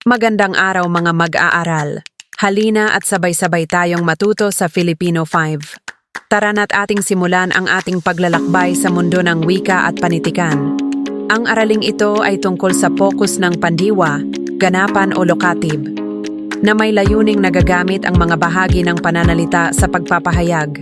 Magandang araw mga mag-aaral. Halina at sabay-sabay tayong matuto sa Filipino 5. Tara na't ating simulan ang ating paglalakbay sa mundo ng wika at panitikan. Ang araling ito ay tungkol sa pokus ng pandiwa, ganapan o locative, na may layuning nagagamit ang mga bahagi ng pananalita sa pagpapahayag.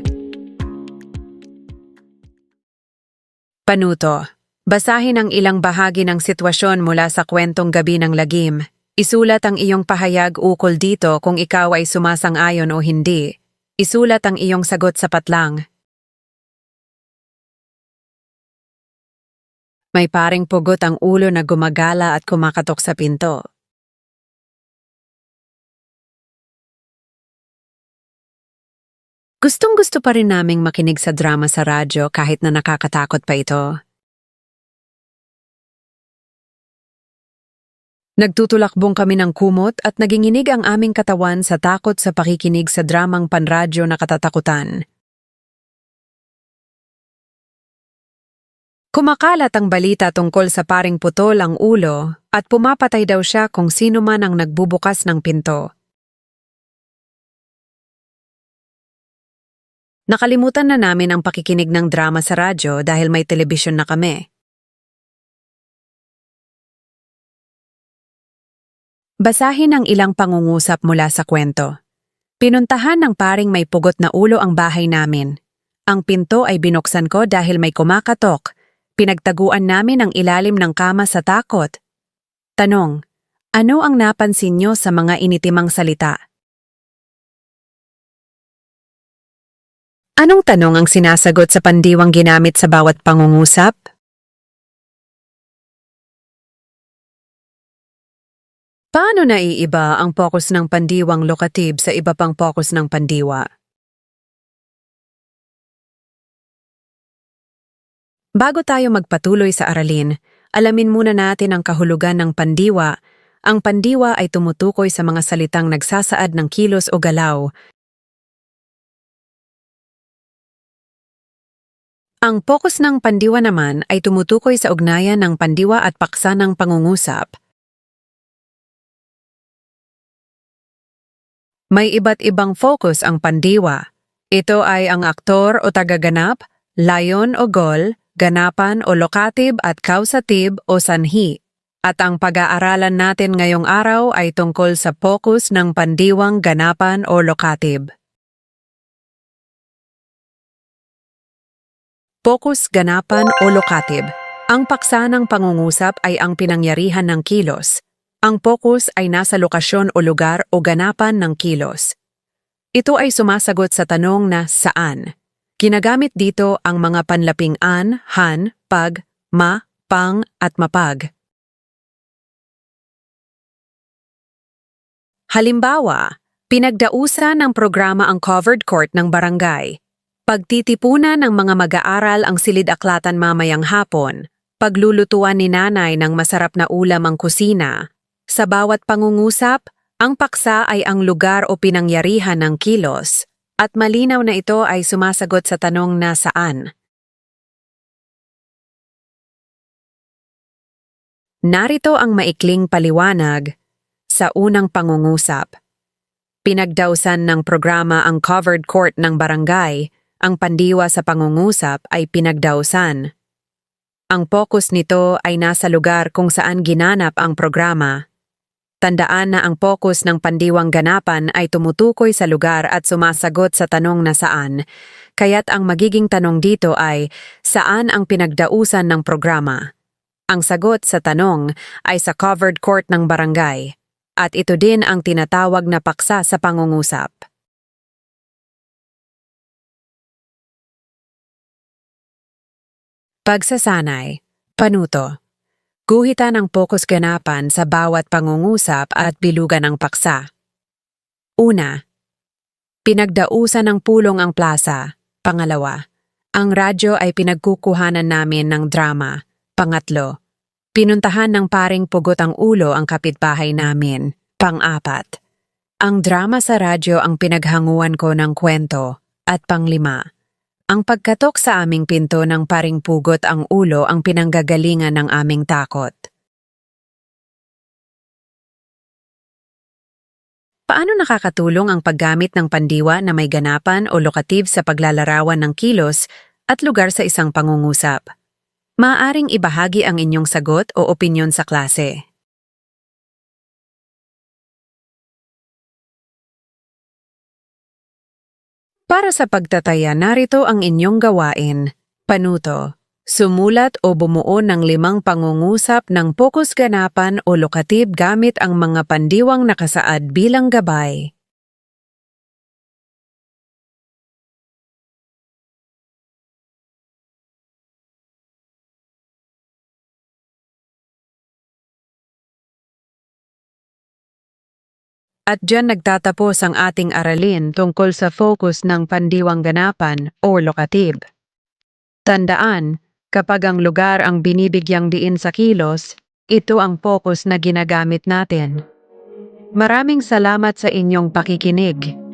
Panuto. Basahin ang ilang bahagi ng sitwasyon mula sa kwentong Gabi ng Lagim. Isulat ang iyong pahayag ukol dito kung ikaw ay sumasang-ayon o hindi. Isulat ang iyong sagot sapat lang. May paring pugot ang ulo na gumagala at kumakatok sa pinto. Gustong-gusto pa rin naming makinig sa drama sa radyo kahit na nakakatakot pa ito. Nagtutulakbong kami ng kumot at naginginig ang aming katawan sa takot sa pakikinig sa dramang panradyo na katatakutan. Kumakalat ang balita tungkol sa paring putol ang ulo at pumapatay daw siya kung sino man ang nagbubukas ng pinto. Nakalimutan na namin ang pakikinig ng drama sa radyo dahil may telebisyon na kami. Basahin ang ilang pangungusap mula sa kwento. Pinuntahan ng paring may pugot na ulo ang bahay namin. Ang pinto ay binuksan ko dahil may kumakatok. Pinagtaguan namin ang ilalim ng kama sa takot. Tanong, ano ang napansin niyo sa mga initimang salita? Anong tanong ang sinasagot sa pandiwang ginamit sa bawat pangungusap? Paano naiiba ang pokus ng pandiwang locative sa iba pang pokus ng pandiwa? Bago tayo magpatuloy sa aralin, alamin muna natin ang kahulugan ng pandiwa. Ang pandiwa ay tumutukoy sa mga salitang nagsasaad ng kilos o galaw. Ang pokus ng pandiwa naman ay tumutukoy sa ugnayan ng pandiwa at paksa ng pangungusap. May iba't ibang focus ang pandiwa. Ito ay ang aktor o tagaganap, layon o gol, ganapan o locative at causative o sanhi. At ang pag-aaralan natin ngayong araw ay tungkol sa focus ng pandiwang ganapan o locative. Focus, ganapan o locative. Ang paksa ng pangungusap ay ang pinangyarihan ng kilos. Ang focus ay nasa lokasyon o lugar o ganapan ng kilos. Ito ay sumasagot sa tanong na saan. Ginagamit dito ang mga panlaping an, han, pag, ma, pang at mapag. Halimbawa, pinagdausan ng programa ang covered court ng barangay. Pagtitipunan ng mga mag-aaral ang silid-aklatan mamayang hapon. Paglulutuan ni nanay ng masarap na ulam ang kusina. Sa bawat pangungusap, ang paksa ay ang lugar o pinangyarihan ng kilos, at malinaw na ito ay sumasagot sa tanong na saan. Narito ang maikling paliwanag sa unang pangungusap. Pinagdausan ng programa ang covered court ng barangay, ang pandiwa sa pangungusap ay pinagdausan. Ang focus nito ay nasa lugar kung saan ginanap ang programa. Tandaan na ang focus ng pandiwang ganapan ay tumutukoy sa lugar at sumasagot sa tanong na saan, kaya't ang magiging tanong dito ay, saan ang pinagdausan ng programa? Ang sagot sa tanong ay sa covered court ng barangay, at ito din ang tinatawag na paksa sa pangungusap. Pagsasanay, panuto. Guhitan ang pokus ganapan sa bawat pangungusap at bilugan ng paksa. Una, pinagdausan ng pulong ang plaza. Pangalawa, ang radyo ay pinagkukuhanan namin ng drama. Pangatlo, pinuntahan ng paring pugot ang ulo ang kapitbahay namin. Pang-apat, ang drama sa radyo ang pinaghanguan ko ng kwento. At panglima, ang pagkatok sa aming pinto ng paring pugot ang ulo ang pinanggagalingan ng aming takot. Paano nakakatulong ang paggamit ng pandiwa na may ganapan o lokative sa paglalarawan ng kilos at lugar sa isang pangungusap? Maaaring ibahagi ang inyong sagot o opinyon sa klase. Para sa pagtataya, narito ang inyong gawain. Panuto. Sumulat o bumuo ng 5 pangungusap ng pokus ganapan o lokative gamit ang mga pandiwang nakasaad bilang gabay. At diyan nagtatapos ang ating aralin tungkol sa focus ng pandiwang ganapan o lokative. Tandaan, kapag ang lugar ang binibigyang diin sa kilos, ito ang focus na ginagamit natin. Maraming salamat sa inyong pakikinig.